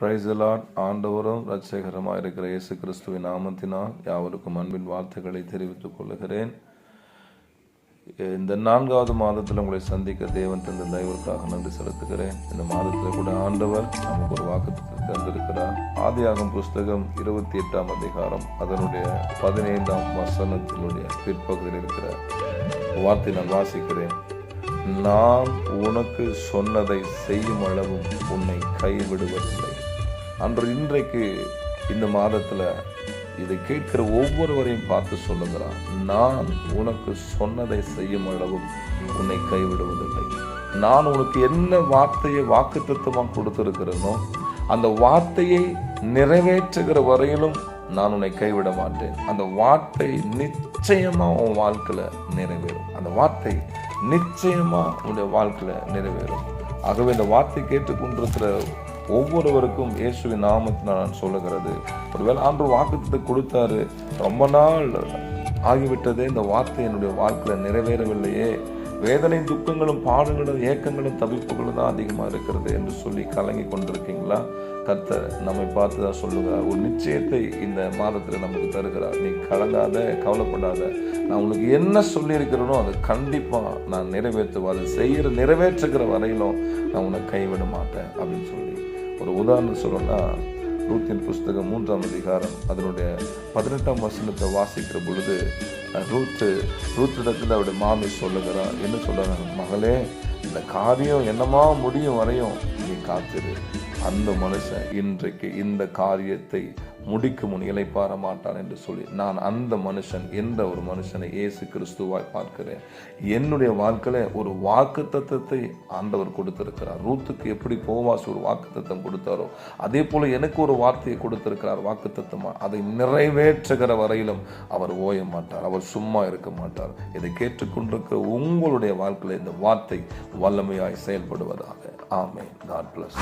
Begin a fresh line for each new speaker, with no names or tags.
Praise the Lord. ஆண்டவரும் இரட்சகருமாய் இருக்கிற இயேசு கிறிஸ்துவின் நாமத்தினால் யாவருக்கும் அன்பின் வார்த்தைகளை தெரிவித்துக் கொள்கிறேன். இந்த 4வது மாதத்தில் உங்களை சந்திக்க தேவன் தந்த தயவுக்காக நன்றி செலுத்துகிறேன். இந்த மாதத்தில் கூட ஆண்டவர் நமக்கு ஒரு வாக்குத்தத்தத்தை தந்திருக்கிறார். ஆதியாகமம் புஸ்தகம் 28ஆம் அதிகாரம் அதனுடைய 15ஆம் வசனத்தினுடைய பிற்பகுதியில் இருக்கிற வார்த்தை நான் வாசிக்கிறேன். நான் உனக்கு சொன்னதை செய்யும் அளவும் உன்னை கைவிடுவதில்லை. இன்றைக்கு இந்த மாதத்துல இதை கேட்கிற ஒவ்வொருவரையும் பார்த்து சொல்லுகிறான், நான் உனக்கு சொன்னதை செய்யும் அளவும் உன்னை கைவிடுவதில்லை. நான் உனக்கு என்ன வார்த்தையை வாக்குத்தத்தமாக கொடுத்திருக்கிறேனோ அந்த வார்த்தையை நிறைவேற்றுகிற வரையிலும் நான் உன்னை கைவிட மாட்டேன். அந்த வார்த்தை நிச்சயமா உன் வாழ்க்கையில நிறைவேறும். அந்த வார்த்தை நிச்சயமா உன்னுடைய வாழ்க்கையில நிறைவேறும். ஆகவே இந்த வார்த்தை கேட்டுக்கொண்டிருக்கிற ஒவ்வொருவருக்கும் இயேசுவின் நாமத்தினால் நான் சொல்லுகிறது, ஒருவேளை ஆண்டவர் வாக்குத்தத்தத்தை கொடுத்தாரு, ரொம்ப நாள் ஆகிவிட்டதே, இந்த வார்த்தை என்னுடைய வாழ்க்கையில நிறைவேறவில்லையே, வேதனை துக்கங்களும் பாடுகளும் ஏக்கங்களும் தவிப்புகளும் தான் அதிகமாக இருக்கிறது என்று சொல்லி கலங்கி கொண்டிருக்கீங்களா? கர்த்தர் நம்மை பார்த்து தான் சொல்லுகிறார். ஒரு நிச்சயத்தை இந்த மாதத்தில் நமக்கு தருகிறார். நீ கலங்காத, கவலைப்படாத, நான் உனக்கு என்ன சொல்லியிருக்கிறேனோ அதை கண்டிப்பாக நான் நிறைவேற்றுவேன். அதை நிறைவேற்றுகிற வரையிலும் நான் உன்னை கைவிட மாட்டேன் அப்படின்னு சொல்லி ஒரு உதாரணம் சொல்லணும்னா, ரூத்தின் புஸ்தகம் 3ஆம் அதிகாரம் அதனுடைய 18ஆம் வசனத்தை வாசிக்கிற பொழுது ரூத்திடத்தில் அவருடைய மாமி சொல்லுகிறார். என்ன சொல்றாங்க? மகளே, இந்த காரியம் என்னமா முடியும் வரையும் நீ காத்திரு. அந்த மனுஷன் இன்றைக்கு இந்த காரியத்தை முடிக்கும் முன் இளைப்பாற மாட்டான் என்று சொல்லி நான் அந்த மனுஷன் என்ற ஒரு மனுஷனை இயேசு கிறிஸ்துவாய் பார்க்கிறேன். என்னுடைய வாழ்க்கையில ஒரு வாக்கு தத்தத்தை ஆண்டவர் கொடுத்திருக்கிறார். ரூத்துக்கு எப்படி போவாஸ் ஒரு வாக்கு தத்தம் கொடுத்தாரோ அதே போல எனக்கு ஒரு வார்த்தையை கொடுத்திருக்கிறார் வாக்கு தத்தமா. அதை நிறைவேற்றுகிற வரையிலும் அவர் ஓய மாட்டார், அவர் சும்மா இருக்க மாட்டார். இதை கேட்டுக்கொண்டிருக்கிற உங்களுடைய வாழ்க்கையில இந்த வார்த்தை வல்லமையாய் செயல்படுவதாக. ஆமென். God bless.